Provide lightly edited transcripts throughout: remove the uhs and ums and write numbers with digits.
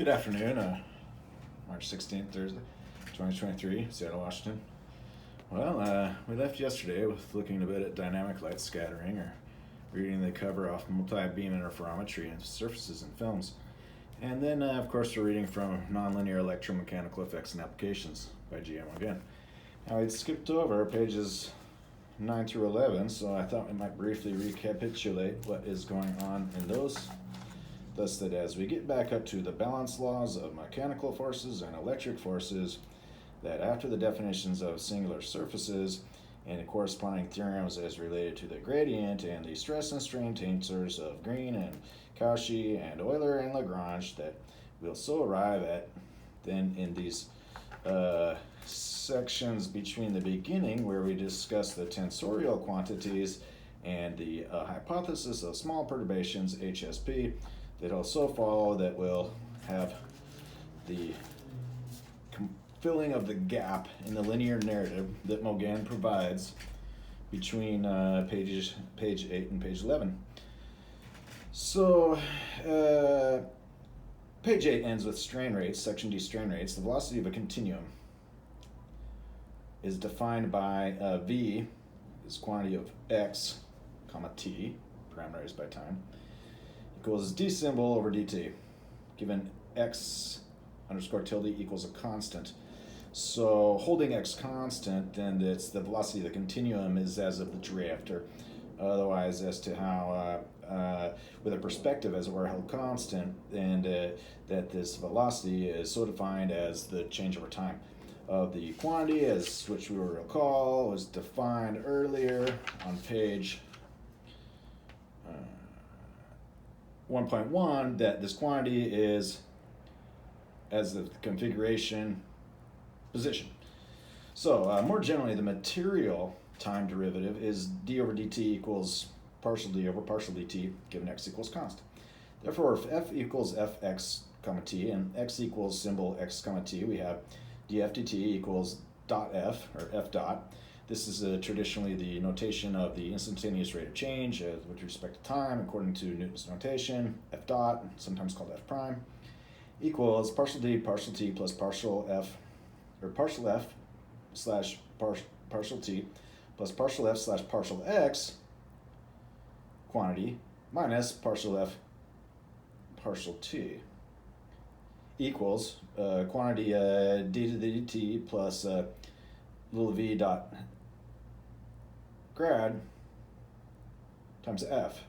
Good afternoon, March 16th, Thursday, 2023, Seattle, Washington. Well, we left yesterday with looking a bit at dynamic light scattering, or reading the cover off multi-beam interferometry and surfaces and films. And then, of course, we're reading from Nonlinear Electromechanical Effects and Applications by G.M. Maugin. Now, we skipped over pages 9 through 11, so I thought we might briefly recapitulate what is going on in those. Thus, that as we get back up to the balance laws of mechanical forces and electric forces, that after the definitions of singular surfaces and the corresponding theorems as related to the gradient and the stress and strain tensors of Green and Cauchy and Euler and Lagrange, that we'll so arrive at then in these sections between the beginning where we discuss the tensorial quantities and the hypothesis of small perturbations, HSP, that'll so follow that we'll have the filling of the gap in the linear narrative that Maugin provides between page 8 and page 11. So, page 8 ends with strain rates, section D strain rates. The velocity of a continuum is defined by V, is quantity of x, comma t, parameterized by time, equals d symbol over dt, given x underscore tilde equals a constant. So holding x constant, then it's the velocity of the continuum is as of the drift, or otherwise as to how, with a perspective as it were held constant, and that this velocity is so defined as the change over time of the quantity, as which we will recall was defined earlier on page 1.1, that this quantity is as the configuration position. So more generally, the material time derivative is d over dt equals partial d over partial dt, given x equals constant. Therefore, if f equals fx comma t and x equals symbol x comma t, we have df dt equals dot f, or f dot. This is traditionally the notation of the instantaneous rate of change with respect to time, according to Newton's notation. F dot, sometimes called f prime, equals partial d partial t plus partial f, or partial f slash partial t plus partial f slash partial x quantity minus partial f partial t equals quantity d to the dt plus little v dot grad times f.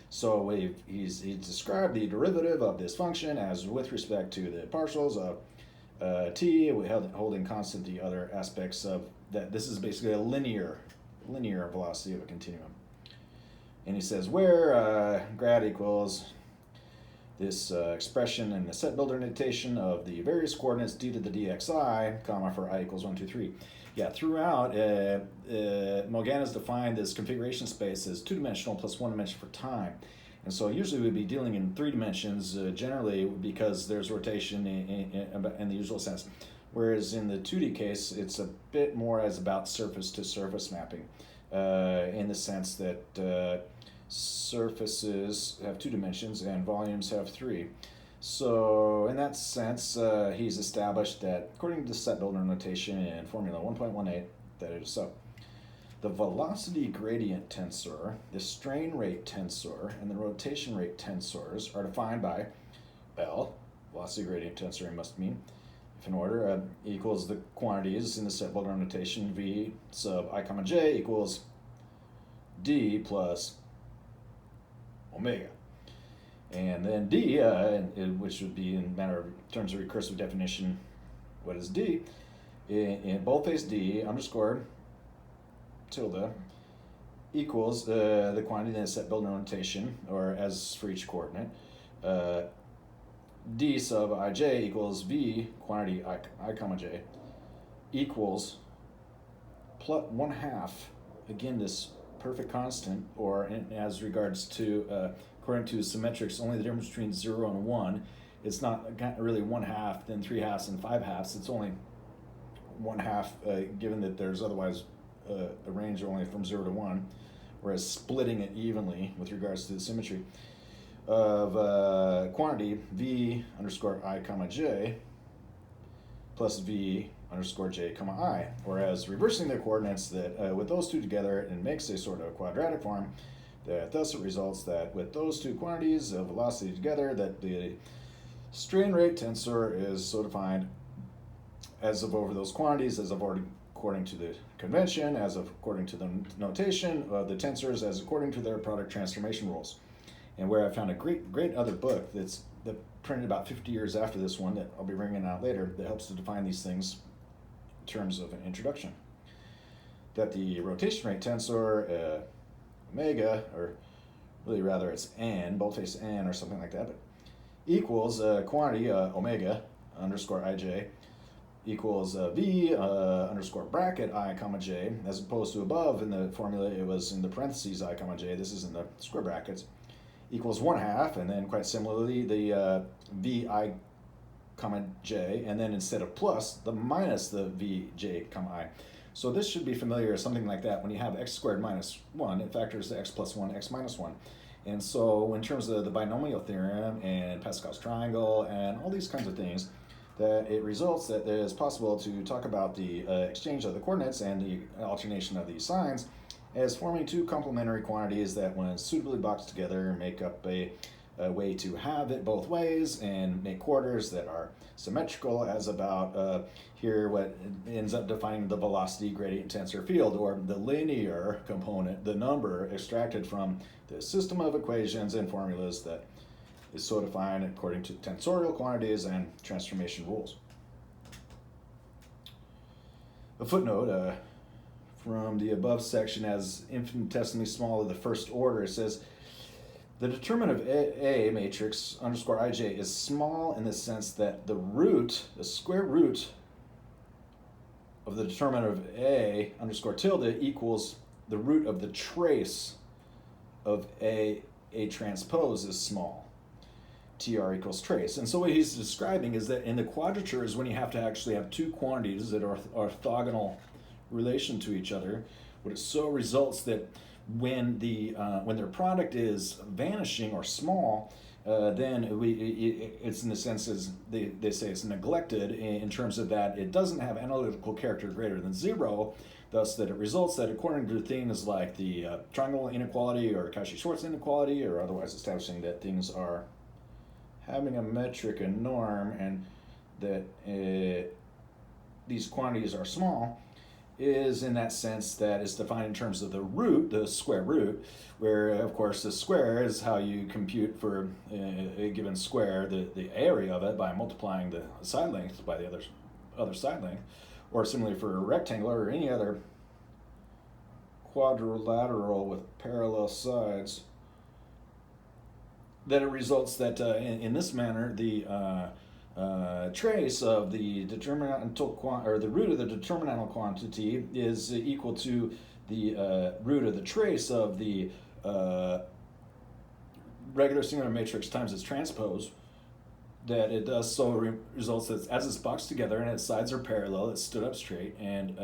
So he's described the derivative of this function as with respect to the partials of t, we holding constant the other aspects of that. This is basically a linear velocity of a continuum. And he says where grad equals this expression in the set builder notation of the various coordinates d to the dxi, comma, for I equals 1, 2, 3. Yeah, throughout, Maugin has defined this configuration space as two-dimensional plus one dimension for time. And so usually we'd be dealing in three dimensions, generally because there's rotation in the usual sense. Whereas in the 2D case, it's a bit more as about surface-to-surface mapping, in the sense that surfaces have two dimensions and volumes have three. So in that sense, he's established that according to the set builder notation in formula 1.18, that it is so. The velocity gradient tensor, the strain rate tensor, and the rotation rate tensors are defined by L, velocity gradient tensor must mean, if in order, equals the quantities in the set builder notation V sub I comma j equals D plus omega. And then D, which would be in terms of recursive definition, what is D? In boldface D underscore tilde equals the quantity in the set builder notation, or as for each coordinate, D sub ij equals V quantity I comma j equals plus 1/2, again this perfect constant, or as regards to according to symmetrics, only the difference between 0 and 1. It's not really 1/2, then 3/2, and 5/2. It's only 1/2, given that there's otherwise a range only from 0 to 1, whereas splitting it evenly with regards to the symmetry of quantity v underscore I comma j plus v underscore j comma I, whereas reversing the coordinates that with those two together, it makes a sort of quadratic form. That thus it results that with those two quantities of velocity together, that the strain rate tensor is so defined as of over those quantities, as of already according to the convention, as of according to the notation of the tensors, as according to their product transformation rules. And where I found a great other book that printed about 50 years after this one that I'll be bringing out later that helps to define these things in terms of an introduction. That the rotation rate tensor omega, or really rather it's n, boldface n or something like that, but equals quantity omega underscore ij equals v underscore bracket I comma j, as opposed to above in the formula it was in the parentheses I comma j, this is in the square brackets, equals 1/2, and then quite similarly the vi comma j, and then instead of plus, the minus the vj comma I. So this should be familiar, something like that. When you have x squared minus 1, it factors to x plus 1, x minus 1. And so in terms of the binomial theorem and Pascal's triangle and all these kinds of things, that it results that it is possible to talk about the exchange of the coordinates and the alternation of these signs as forming two complementary quantities that, when suitably boxed together, make up a way to have it both ways and make quarters that are symmetrical, as about here what ends up defining the velocity gradient tensor field, or the linear component, the number extracted from the system of equations and formulas that is so defined according to tensorial quantities and transformation rules. A footnote from the above section, as infinitesimally small of the first order, it says the determinant of A matrix underscore ij is small in the sense that the root, the square root of the determinant of A underscore tilde equals the root of the trace of A transpose is small. TR equals trace. And so what he's describing is that in the quadrature is when you have to actually have two quantities that are orthogonal relation to each other. What it so results that when their product is vanishing or small, then it's in the sense as they say it's neglected in terms of that it doesn't have analytical character greater than 0, thus that it results that according to things like the triangle inequality or Cauchy-Schwarz inequality, or otherwise establishing that things are having a metric, a norm, and that these quantities are small, is in that sense that is defined in terms of the root, the square root, where of course the square is how you compute for a given square the area of it by multiplying the side length by the other side length, or similarly for a rectangle or any other quadrilateral with parallel sides, that it results that in this manner the trace of the determinantal or the root of the determinantal quantity is equal to the root of the trace of the regular singular matrix times its transpose. That it does so results that as it's boxed together and its sides are parallel, it's stood up straight, and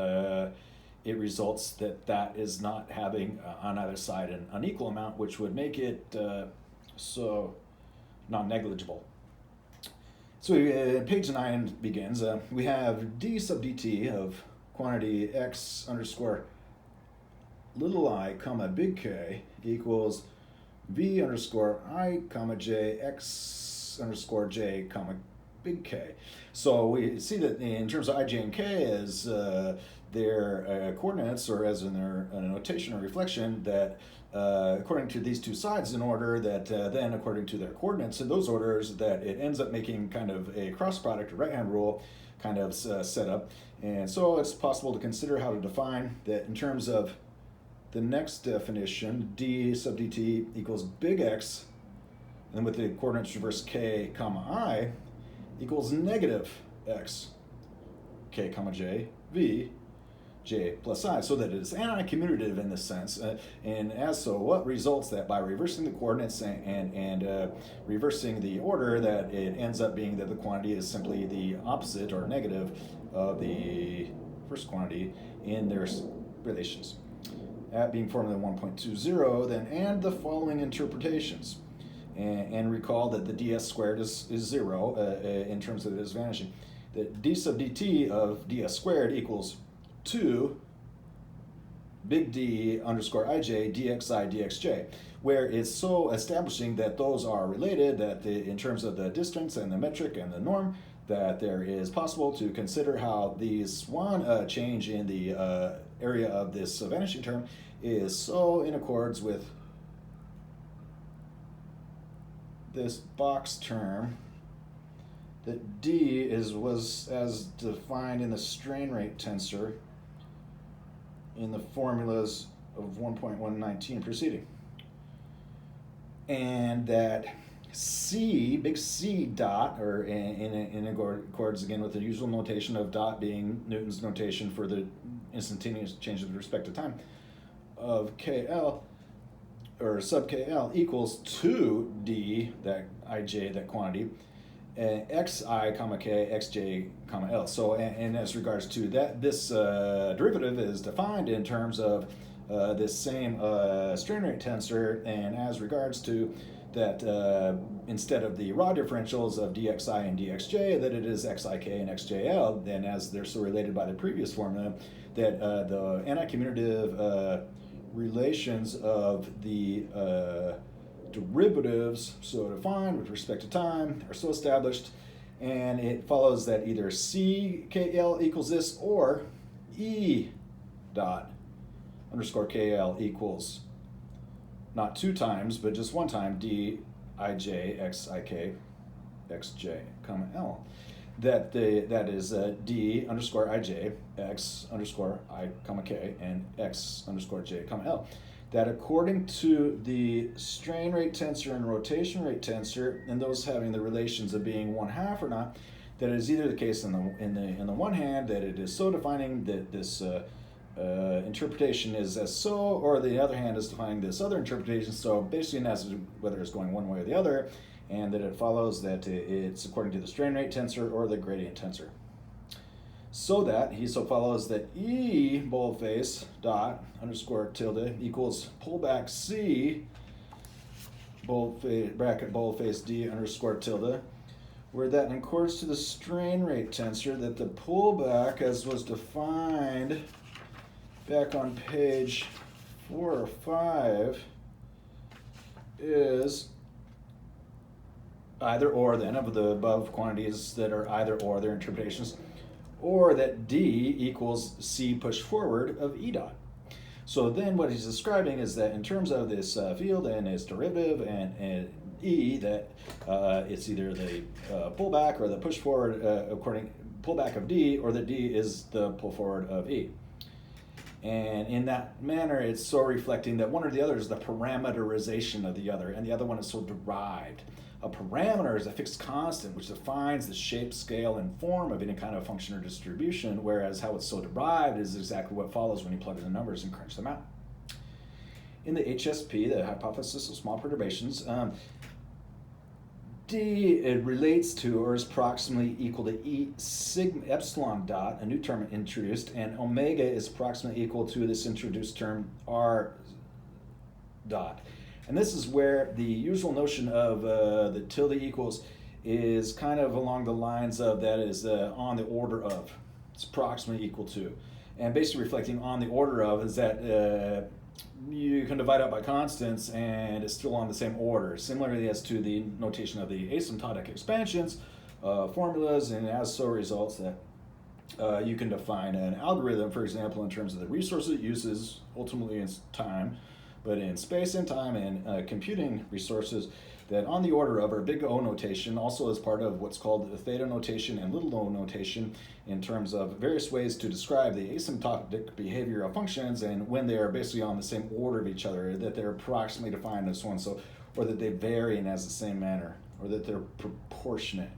it results that that is not having on either side an unequal amount, which would make it so non-negligible. So page 9 begins. We have d sub dt of quantity x underscore little I comma big K equals v underscore I comma j x underscore j comma big K. So we see that in terms of I, j, and k as their coordinates, or as in their notation or reflection, that according to these two sides in order, that then according to their coordinates in those orders, that it ends up making kind of a cross product, a right-hand rule kind of setup. And so it's possible to consider how to define that in terms of the next definition, d sub dt equals big X, and with the coordinates reverse k comma I equals negative x k comma j v j plus I, so that it is anti-commutative in this sense, and as so what results that by reversing the coordinates and reversing the order, that it ends up being that the quantity is simply the opposite or negative of the first quantity in their relations. At being formula 1.20, then and the following interpretations. And recall that the ds squared is 0 in terms of this vanishing. That d sub dt of ds squared equals 2 big D underscore ij dxi dxj, where it's so establishing that those are related that in terms of the distance and the metric and the norm, that there is possible to consider how these one change in the area of this vanishing term is so in accords with this box term that D was as defined in the strain rate tensor in the formulas of 1.119 preceding. And that C, big C dot, or in accords again with the usual notation of dot being Newton's notation for the instantaneous change with respect to time, of KL, or sub KL, equals 2D, that ij, that quantity, xi comma k xj comma l. So and as regards to that, this derivative is defined in terms of this same strain rate tensor, and as regards to that instead of the raw differentials of dxi and dxj, that it is xik and xjl, then as they're so related by the previous formula, that the anti-commutative relations of the derivatives, so defined with respect to time, are so established, and it follows that either CKL equals this, or E dot underscore KL equals not 2 times, but just 1 time D ij xik xj comma L. That is D underscore ij x underscore I comma k and x underscore j comma L. That according to the strain rate tensor and rotation rate tensor, and those having the relations of being 1/2 or not, that it is either the case in the one hand that it is so defining that this interpretation is as so, or the other hand is defining this other interpretation. So basically, as whether it's going one way or the other, and that it follows that it's according to the strain rate tensor or the gradient tensor. So that he so follows that E boldface dot underscore tilde equals pullback C boldface bracket boldface D underscore tilde, where that in accords to the strain rate tensor, that the pullback as was defined back on page 4 or 5 is either or then of the above quantities that are either or their interpretations, or that D equals C pushed forward of E dot. So then what he's describing is that in terms of this field and its derivative and E, that it's either the pullback or the push forward pullback of D, or that D is the pull forward of E. And in that manner, it's so reflecting that one or the other is the parameterization of the other, and the other one is so derived. A parameter is a fixed constant which defines the shape, scale, and form of any kind of function or distribution, whereas how it's so derived is exactly what follows when you plug in the numbers and crunch them out. In the HSP, the hypothesis of small perturbations, D it relates to or is approximately equal to E sigma epsilon dot, a new term introduced, and omega is approximately equal to this introduced term R dot. And this is where the usual notion of the tilde equals is kind of along the lines of that is on the order of. It's approximately equal to. And basically reflecting on the order of is that you can divide out by constants and it's still on the same order. Similarly as to the notation of the asymptotic expansions, formulas, and as so results that you can define an algorithm, for example, in terms of the resources it uses, ultimately in time, but in space and time and computing resources, that on the order of, or big O notation, also as part of what's called the theta notation and little o notation, in terms of various ways to describe the asymptotic behavior of functions, and when they are basically on the same order of each other, that they're approximately defined as so and so, or that they vary in as the same manner, or that they're proportionate.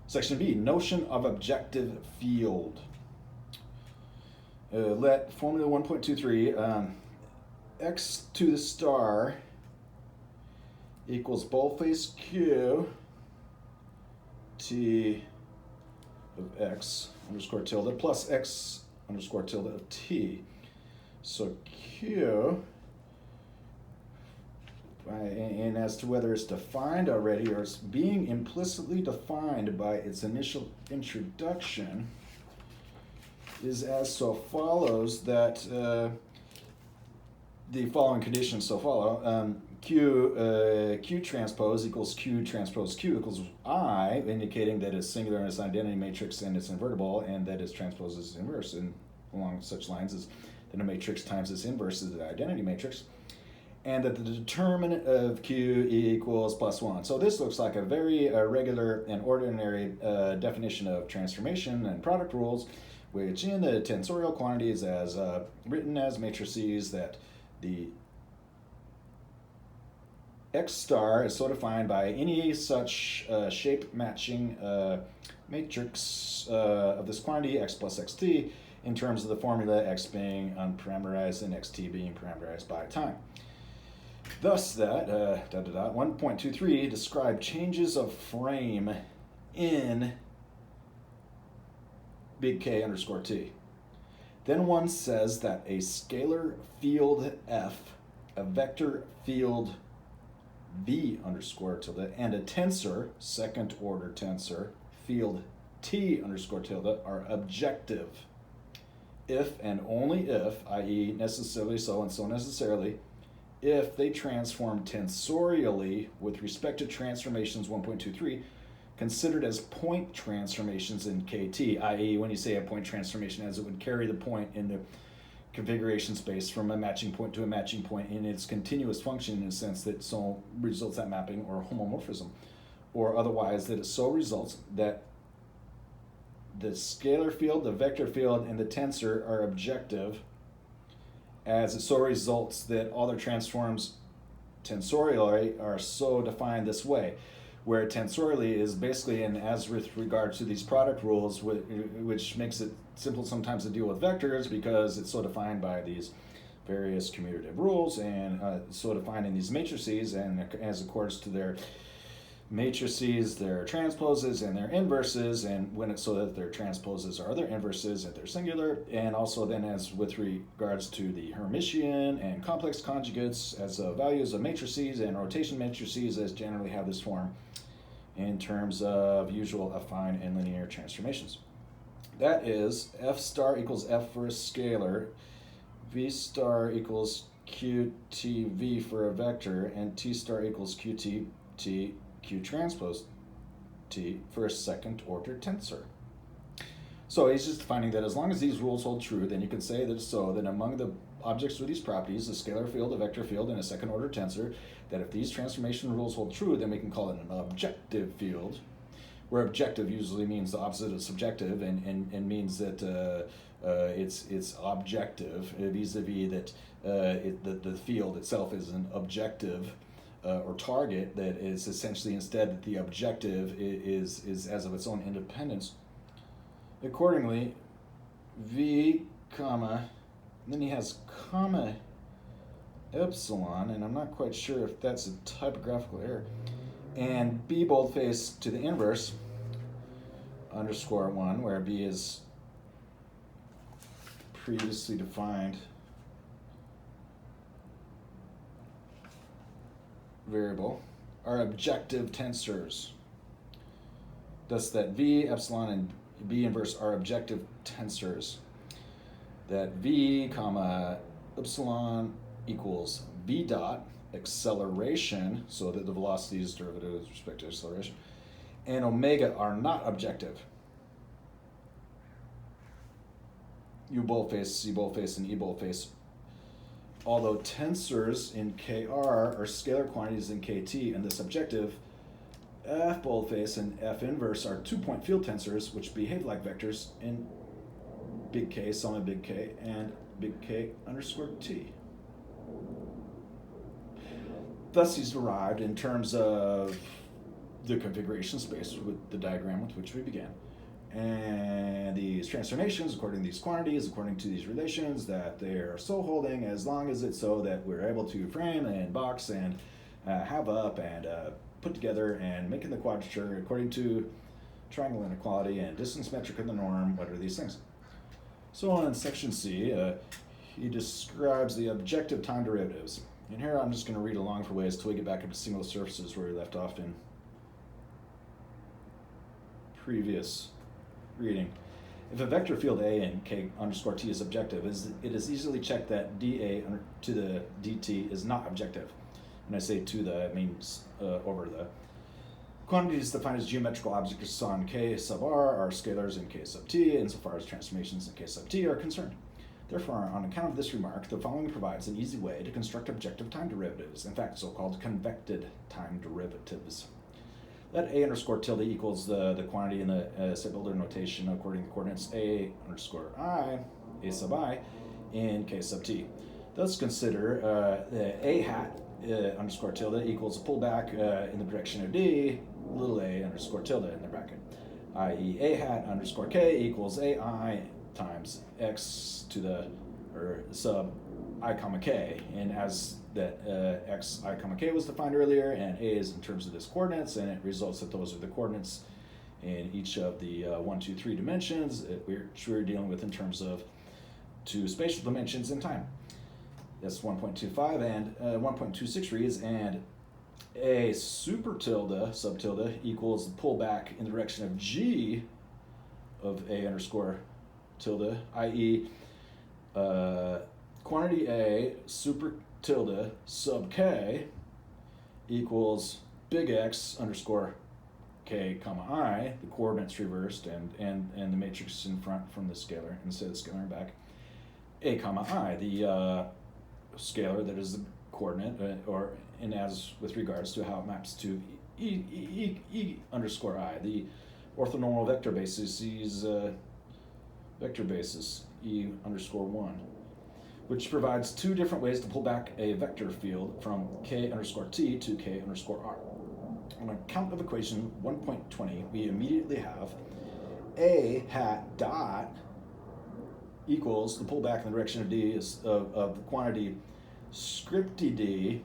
Section B, notion of objective field. Let formula 1.23 x to the star equals boldface q t of x underscore tilde plus x underscore tilde of t. So q and as to whether it's defined already or it's being implicitly defined by its initial introduction, is as so follows, that the following conditions so follow. Q transpose equals Q transpose Q equals I, indicating that it's singular in its identity matrix and it's invertible, and that its transpose is inverse, and along such lines as that a matrix times its inverse is the identity matrix, and that the determinant of Q equals +1. So this looks like a very regular and ordinary definition of transformation and product rules, which in the tensorial quantities as written as matrices, that the X star is so defined by any such shape matching matrix of this quantity, x plus xt, in terms of the formula x being unparameterized and xt being parameterized by time. Thus that 1.23 describe changes of frame in big K underscore t. Then one says that a scalar field f, a vector field v underscore tilde, and a tensor, second order tensor, field t underscore tilde, are objective if and only if, i.e. necessarily so and so necessarily, if they transform tensorially with respect to transformations 1.23 considered as point transformations in KT, i.e. when you say a point transformation, as it would carry the point in the configuration space from a matching point to a matching point in its continuous function, in the sense that so results that mapping or homomorphism, or otherwise that it so results that the scalar field, the vector field, and the tensor are objective, as it so results that all their transforms tensorially are so defined this way, where tensorially is basically, and as with regard to these product rules, which makes it simple sometimes to deal with vectors because it's so defined by these various commutative rules, and so defined in these matrices, and as accordance to their matrices, their transposes and their inverses, and when it's so that their transposes are their inverses and they're singular, and also then as with regards to the Hermitian and complex conjugates as values of matrices, and rotation matrices as generally have this form in terms of usual affine and linear transformations. That is, f star equals f for a scalar, v star equals qtv for a vector, and t star equals qt t q transpose t for a second order tensor. So he's just finding that as long as these rules hold true, then you can say that that among the objects with these properties, a scalar field, a vector field, and a second order tensor, that if these transformation rules hold true, then we can call it an objective field, where objective usually means the opposite of subjective, and means that it's objective vis-a-vis that the field itself is an objective or target, that is essentially instead that the objective is as of its own independence. Accordingly, v comma, and then he has comma epsilon, and I'm not quite sure if that's a typographical error, and b boldface to the inverse underscore 1, where b is previously defined variable, are objective tensors. Thus that v, epsilon, and b inverse are objective tensors. That v comma epsilon equals v dot acceleration, so that the velocity is derivative with respect to acceleration, and omega are not objective. U boldface, C boldface, and E boldface, although tensors in Kr are scalar quantities in Kt, and the subjective F boldface and F inverse are 2-point field tensors which behave like vectors in big K, sum of big K, and big K underscore T. Thus he's derived in terms of the configuration space with the diagram with which we began. And these transformations, according to these quantities, according to these relations, that they're so holding as long as it's so that we're able to frame and box and have up and put together and making the quadrature according to triangle inequality and distance metric of the norm. What are these things? So in section C, he describes the objective time derivatives. And here I'm just going to read along for ways till we get back up to singular surfaces where we left off in previous reading. If a vector field A in k underscore t is objective, it is easily checked that dA to the dt is not objective. When I say to the, it means over the. Quantities defined as geometrical objects on k sub r are scalars in k sub t, insofar as transformations in k sub t are concerned. Therefore, on account of this remark, the following provides an easy way to construct objective time derivatives, in fact, so-called convected time derivatives. Let a underscore tilde equals the quantity in the set builder notation according to the coordinates a underscore I, a sub I, in k sub t. Thus consider a hat underscore tilde equals a pullback in the direction of d, little a underscore tilde in the bracket, i.e. a hat underscore k equals ai times x to the, or sub I comma k, and as that x I comma k was defined earlier, and a is in terms of this coordinates, and it results that those are the coordinates in each of the 1, 2, 3 dimensions, which we're dealing with in terms of 2 spatial dimensions in time. That's 1.25, and 1.26 reads, and a super tilde, sub tilde, equals the pullback in the direction of g of a underscore tilde, i.e. Quantity a super tilde sub k equals big X underscore k comma I, the coordinates reversed, and the matrix in front from the scalar instead of the scalar back, a comma I, the scalar that is the coordinate, and as with regards to how it maps to e underscore I, the orthonormal vector basis, vector basis e underscore 1, which provides 2 different ways to pull back a vector field from k underscore t to k underscore r. On account of equation 1.20, we immediately have a hat dot equals the pullback in the direction of d of the quantity scripty d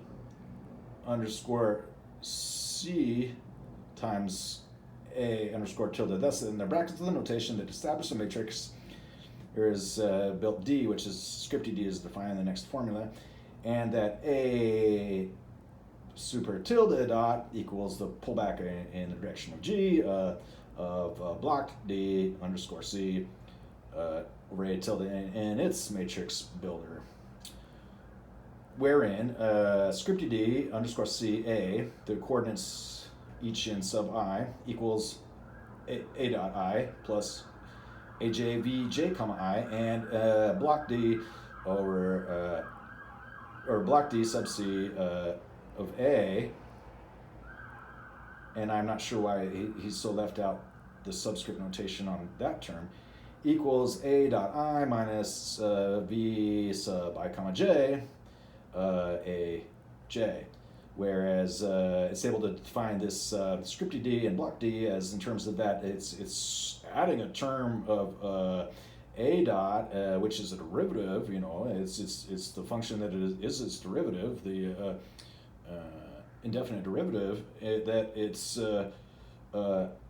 underscore c times a underscore tilde. Thus, in the brackets of the notation that establish a matrix, there is built d, which is scripty d is defined in the next formula, and that a super tilde dot equals the pullback in the direction of g of block d underscore c over a tilde and its matrix builder, wherein scripty d underscore c a, the coordinates each in sub I, equals a dot I plus aj vj comma I, and block d over or block d sub c of a, and I'm not sure why he's so left out the subscript notation on that term, equals a dot I minus v sub I comma j a j, whereas it's able to define this scripty d and block d as in terms of that it's adding a term of a dot, which is a derivative. You know, it's the function that it is its derivative, the indefinite derivative, that it's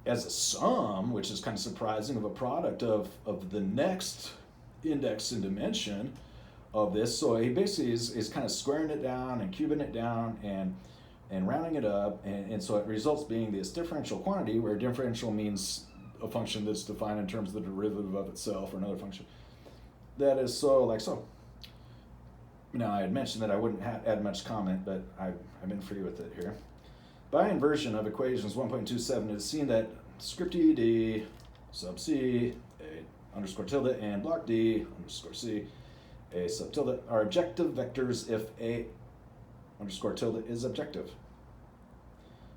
as a sum, which is kind of surprising, of a product of the next index in dimension of this. So he basically is kind of squaring it down and cubing it down and rounding it up, and so it results being this differential quantity, where differential means a function that's defined in terms of the derivative of itself or another function. That is so like so. Now, I had mentioned that I wouldn't add much comment, but I've been free with it here. By inversion of equations 1.27, it is seen that scripty d sub c a underscore tilde and block d underscore c a sub tilde are objective vectors if a underscore tilde is objective.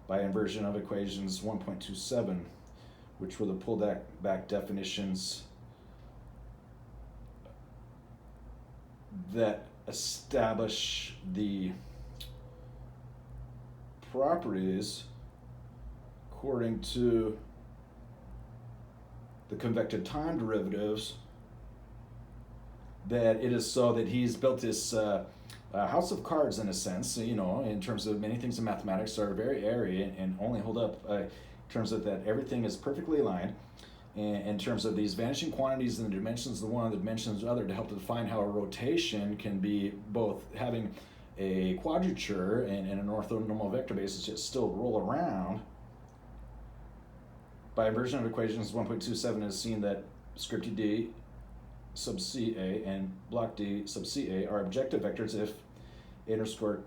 By inversion of equations 1.27, which were the pulled back definitions that establish the properties according to the convected time derivatives, that it is so that he's built this house of cards in a sense, you know, in terms of many things in mathematics are very airy and only hold up in terms of that everything is perfectly aligned, in terms of these vanishing quantities and the dimensions of the one, the dimensions of the other, to help to define how a rotation can be both having a quadrature and an orthonormal vector basis just still roll around, by inversion of equations 1.27 is seen that script D sub CA and block D sub CA are objective vectors if A underscore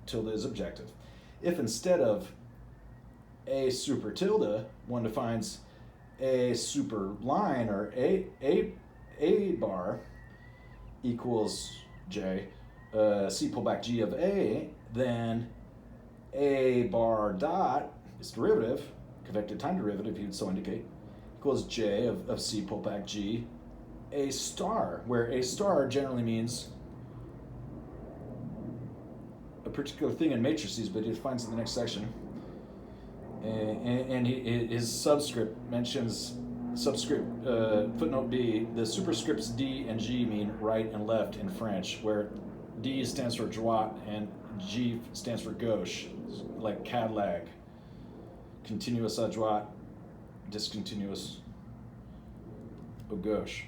tilde is objective. If instead of A super tilde, one defines A super line, or A bar equals J, C pullback G of A, then A bar dot is derivative, convected time derivative, you'd so indicate, equals J of C pullback G A star, where A star generally means a particular thing in matrices, but he defines it in the next section. And his subscript mentions footnote B, the superscripts D and G mean right and left in French, where D stands for droite and G stands for gauche, like Cadillac, continuous à droite, discontinuous au gauche,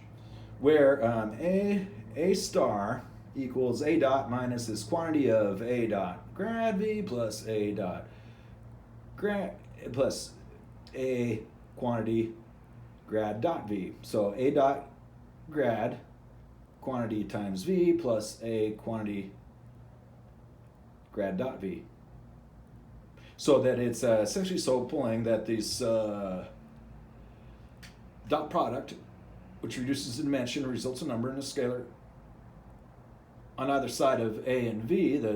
where A star equals A dot minus this quantity of A dot grad V plus A dot grad plus A quantity grad dot V. So A dot grad quantity times V plus A quantity grad dot V. So that it's essentially so pulling that this dot product, which reduces the dimension, results in a number in a scalar on either side of A and V, the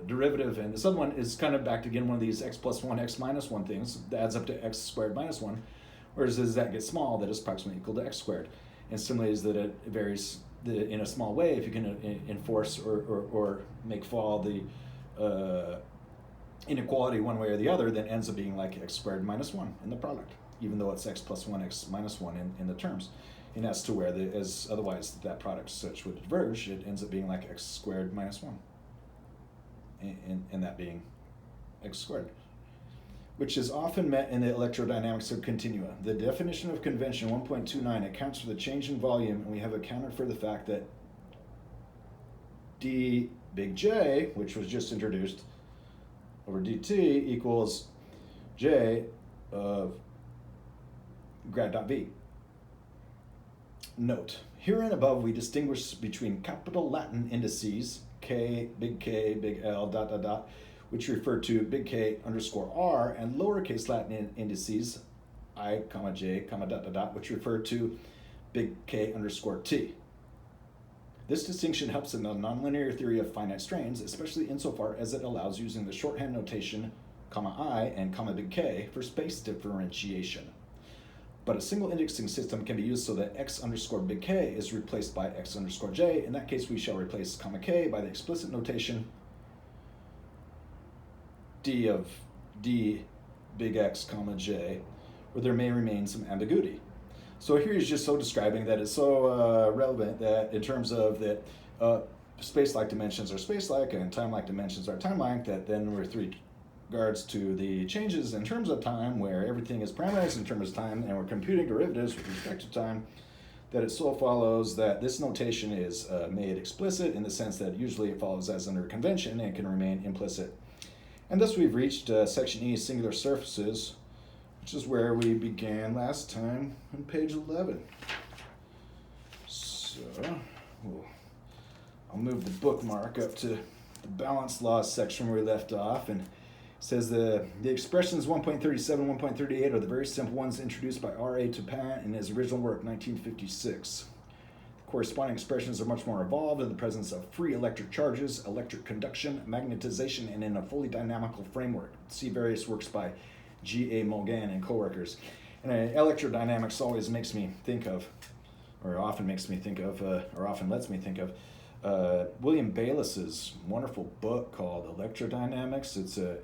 derivative, and this other one is kind of back to again one of these x plus 1, x minus 1 things that adds up to x squared minus 1, whereas as that gets small, that is approximately equal to x squared. And similarly is that it varies in a small way if you can enforce or make fall the inequality one way or the other, then ends up being like x squared minus 1 in the product, even though it's x plus 1, x minus 1 in the terms. And as to where, as otherwise that product such would diverge, it ends up being like x squared minus 1, and that being x squared, which is often met in the electrodynamics of continua. The definition of convention 1.29 accounts for the change in volume, and we have accounted for the fact that d big J, which was just introduced, over dt equals J of grad dot V. Note, here and above we distinguish between capital Latin indices, K, big L, dot, dot, dot, which refer to big K underscore R, and lowercase Latin indices, I, comma J, comma, dot, dot, dot, which refer to big K underscore T. This distinction helps in the nonlinear theory of finite strains, especially insofar as it allows using the shorthand notation, comma I and comma big K for space differentiation. But a single indexing system can be used so that x underscore big K is replaced by x underscore J. In that case, we shall replace comma K by the explicit notation D of D big X comma J, where there may remain some ambiguity. So here he's just so describing that it's so relevant that in terms of that space-like dimensions are space-like and time-like dimensions are time-like, that then we're three regards to the changes in terms of time, where everything is parameterized in terms of time, and we're computing derivatives with respect to time, that it so follows that this notation is made explicit in the sense that usually it follows as under convention and can remain implicit. And thus we've reached section E, singular surfaces, which is where we began last time on page 11. So I'll move the bookmark up to the balance laws section where we left off, and says the expressions 1.37, 1.38 are the very simple ones introduced by R.A. Taupin in his original work, 1956. The corresponding expressions are much more evolved in the presence of free electric charges, electric conduction, magnetization, and in a fully dynamical framework. See various works by G.A. Maugin and co-workers. And electrodynamics always makes me think of, or often makes me think of, or often lets me think of, William Bayliss's wonderful book called Electrodynamics. It's a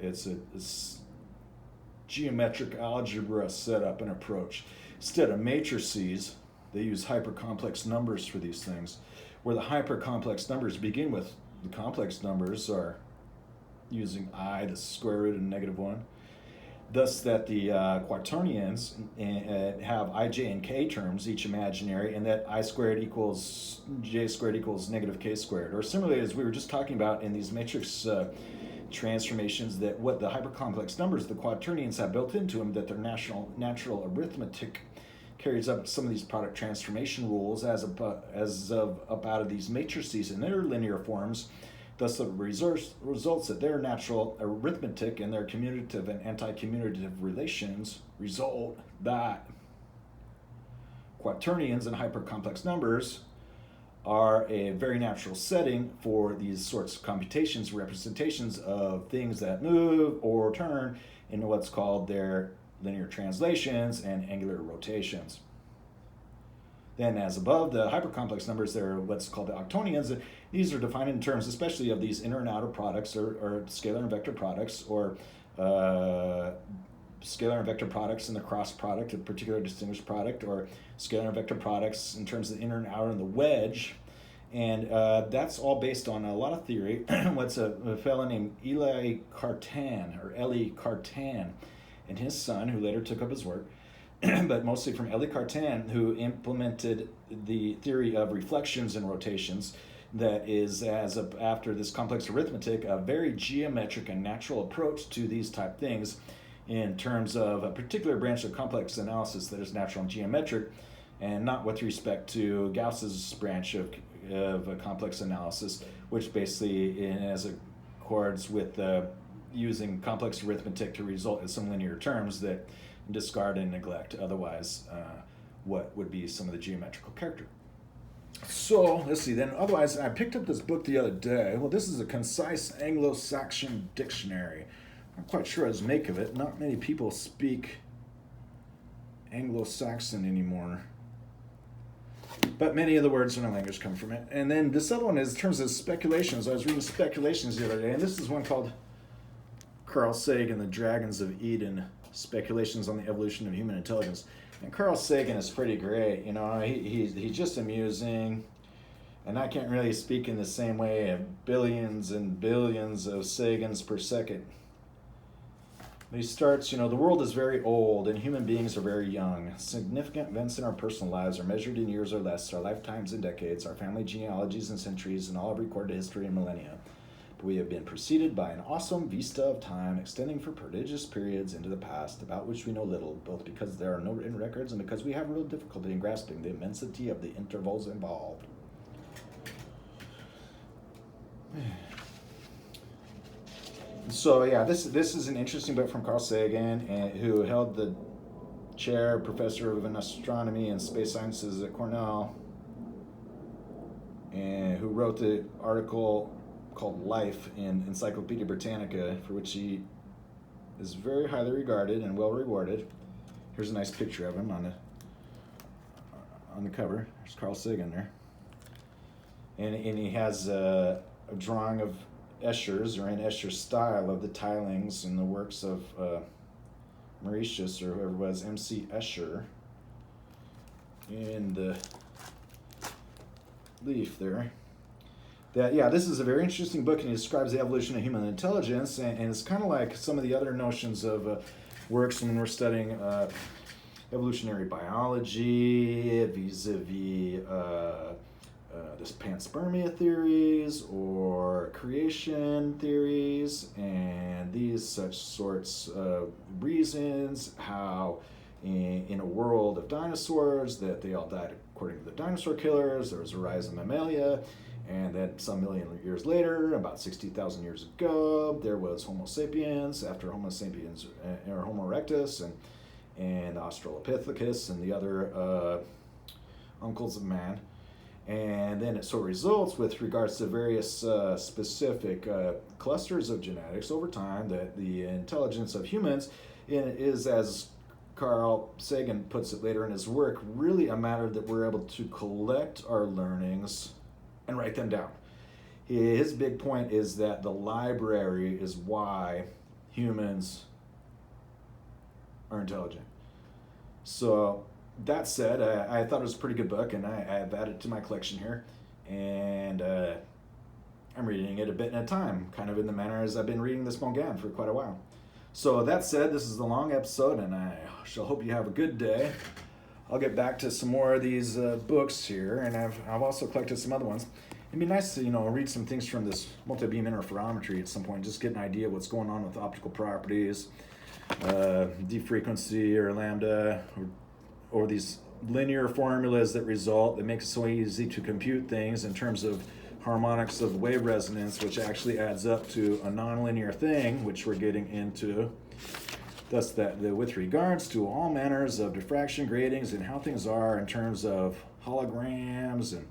geometric algebra setup and approach. Instead of matrices, they use hypercomplex numbers for these things, where the hypercomplex numbers begin with the complex numbers are using I, the square root of -1. thus that the quaternions have I, j, and k terms, each imaginary, and that I squared equals j squared equals negative k squared. Or similarly, as we were just talking about in these matrix transformations, that what the hypercomplex numbers, the quaternions, have built into them, that their natural arithmetic carries up some of these product transformation rules as of up out of these matrices in their linear forms. Thus, the results that their natural arithmetic and their commutative and anti-commutative relations result that quaternions and hypercomplex numbers are a very natural setting for these sorts of computations, representations of things that move or turn in what's called their linear translations and angular rotations. Then, as above, the hypercomplex numbers, they're what's called the octonions. These are defined in terms especially of these inner and outer products, or scalar and vector products, or scalar and vector products in the cross product, a particular distinguished product, or scalar and vector products in terms of the inner and outer and the wedge. And that's all based on a lot of theory. What's a fellow named Elie Cartan, and his son, who later took up his work, but mostly from Elie Cartan, who implemented the theory of reflections and rotations that is, after this complex arithmetic, a very geometric and natural approach to these type things in terms of a particular branch of complex analysis that is natural and geometric, and not with respect to Gauss's branch of complex analysis, which basically is accords with using complex arithmetic to result in some linear terms that discard and neglect otherwise what would be some of the geometrical character. So let's see then. Otherwise, I picked up this book the other day. Well, this is a concise Anglo-Saxon dictionary. I'm not quite sure what to make of it. Not many people speak Anglo-Saxon anymore, but many of the words in our language come from it. And then this other one is in terms of speculations. I was reading speculations the other day, and this is one called Carl Sagan, The Dragons of Eden, Speculations on the Evolution of Human Intelligence. And Carl Sagan is pretty great. You know, he's just amusing, and I can't really speak in the same way of billions and billions of Sagans per second. But he starts, the world is very old and human beings are very young. Significant events in our personal lives are measured in years or less, our lifetimes in decades, our family genealogies and centuries, and all of recorded history in millennia. But we have been preceded by an awesome vista of time extending for prodigious periods into the past, about which we know little, both because there are no written records and because we have real difficulty in grasping the immensity of the intervals involved. So yeah, this is an interesting book from Carl Sagan, who held the chair professor of astronomy and space sciences at Cornell, and who wrote the article called Life in Encyclopedia Britannica, for which he is very highly regarded and well rewarded. Here's a nice picture of him on the cover. There's Carl Sagan there, and he has a drawing of Escher's, or in Escher's style, of the tilings and the works of Mauritius, or whoever it was, M.C. Escher, in the leaf there. This is a very interesting book, and he describes the evolution of human intelligence, and it's kind of like some of the other notions of works when we're studying evolutionary biology vis-a-vis this panspermia theories or creation theories, and these such sorts of reasons how in a world of dinosaurs that they all died according to the dinosaur killers, there was a rise of mammalia, and then some million years later, about 60,000 years ago, there was Homo sapiens after Homo sapiens, or Homo erectus, and Australopithecus and the other uncles of man. And then it sort of results with regards to various specific clusters of genetics over time that the intelligence of humans is, as Carl Sagan puts it later in his work, really a matter that we're able to collect our learnings and write them down. His big point is that the library is why humans are intelligent. So that said, I thought it was a pretty good book, and I've added it to my collection here, and I'm reading it a bit at a time, kind of in the manner as I've been reading this Maugin for quite a while. So that said, this is a long episode, and I shall hope you have a good day. I'll get back to some more of these books here, and I've also collected some other ones. It'd be nice to read some things from this multi-beam interferometry at some point, just get an idea of what's going on with optical properties, D frequency or lambda, or these linear formulas that result that make it so easy to compute things in terms of harmonics of wave resonance, which actually adds up to a nonlinear thing, which we're getting into. Thus, that with regards to all manners of diffraction gratings and how things are in terms of holograms and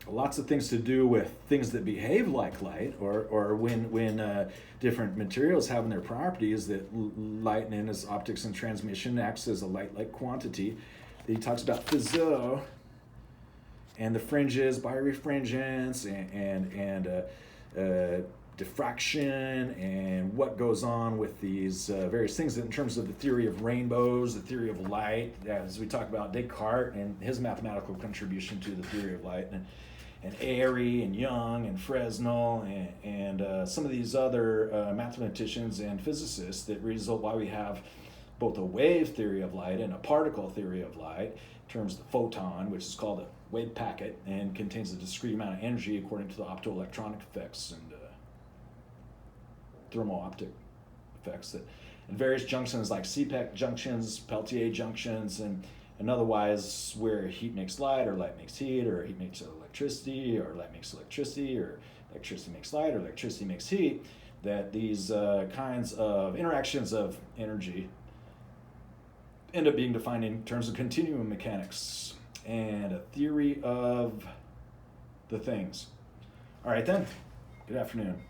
lots of things to do with things that behave like light, or when different materials having their properties that light in its optics and transmission acts as a light-like quantity. He talks about physio and the fringes, birefringence, and diffraction, and what goes on with these various things in terms of the theory of rainbows, the theory of light, as we talk about Descartes and his mathematical contribution to the theory of light, and Airy and Young and Fresnel and some of these other mathematicians and physicists that result why we have both a wave theory of light and a particle theory of light in terms of the photon, which is called a wave packet and contains a discrete amount of energy according to the optoelectronic effects and thermo-optic effects that in various junctions like CPEC junctions, Peltier junctions, and otherwise where heat makes light or light makes heat, or heat makes electricity or light makes electricity, or electricity makes light or electricity makes heat, that these kinds of interactions of energy end up being defined in terms of continuum mechanics and a theory of the things. All right then, good afternoon.